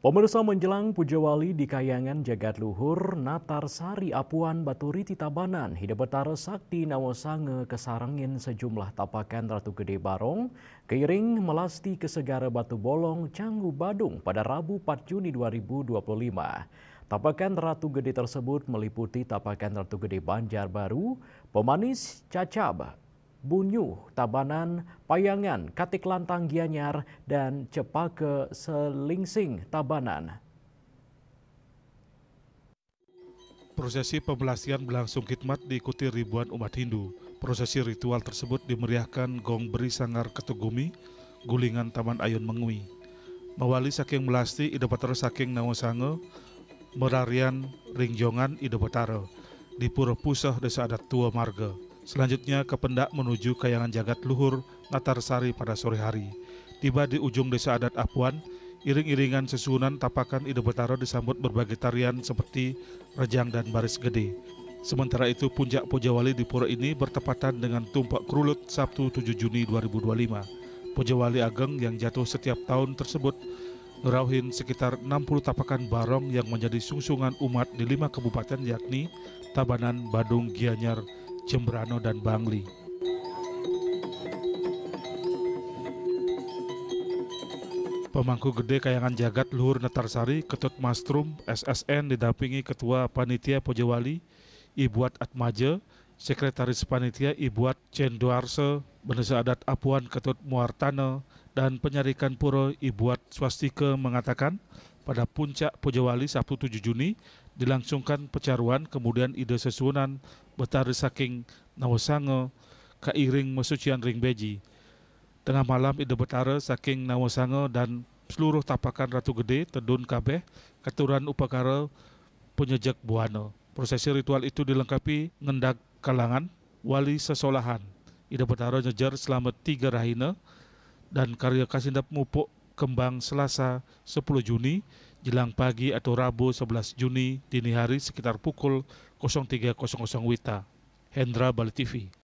Pemirsa menjelang Puja Wali di Kayangan Jagat Luhur, Natar Sari Apuan Baturiti Tabanan, Hidup Betara Sakti Nawasange kesarangin sejumlah tapakan Ratu Gede Barong, keiring melasti ke Segara Batu Bolong, Canggu Badung pada Rabu 4 Juni 2025. Tapakan Ratu Gede tersebut meliputi tapakan Ratu Gede Banjarbaru, Pemanis Cacab, Bunyuh, Tabanan, Payangan, Katik Lantang Gianyar, dan Cepake Selingsing Tabanan. Prosesi pembelasian berlangsung khidmat diikuti ribuan umat Hindu. Prosesi ritual tersebut dimeriahkan gong beri sangar ketugumi, gulingan Taman Ayun Mengui. Mawali saking melasti Ida Betara saking Nawasange, merarian ringjongan Ida Betara di Pura Pusah Desa Adat Tua Marga. Selanjutnya kependak menuju Kayangan Jagat Luhur Natarsari pada sore hari. Tiba di ujung Desa Adat Apuan, iring-iringan susunan tapakan Ida Betara disambut berbagai tarian seperti rejang dan baris gede. Sementara itu puncak Puja Wali di pura ini bertepatan dengan Tumpak Krulut Sabtu 7 Juni 2025. Puja Wali Ageng yang jatuh setiap tahun tersebut ngerauhin sekitar 60 tapakan barong yang menjadi sungsungan umat di 5 kabupaten yakni Tabanan, Badung, Gianyar, Jembrano, dan Bangli. Pemangku Gede Kayangan Jagat Luhur Natarsari, Ketut Mastrum, SSN didampingi Ketua Panitia Puja Wali, Ibuat Atmaja, Sekretaris Panitia Ibuat Cendoarse, Bendesa Adat Apuan Ketut Muartana, dan Penyarikan Pura Ibuat Swastika mengatakan pada puncak Puja Wali Sabtu 7 Juni dilangsungkan pecaruan, kemudian ide sesunan betari saking Nawasange kairing mesucian ring beji. Tengah malam ide betara saking Nawasange dan seluruh tapakan Ratu Gede tedun kabeh keturunan upakara penyejak buana. Prosesi ritual itu dilengkapi ngendak kalangan wali sesolahan. Ida Betara nyejar selama 3 rahina dan karya kasindap mupuk kembang Selasa 10 Juni jelang pagi atau Rabu 11 Juni dini hari sekitar pukul 03.00 Wita. Hendra, Bali TV.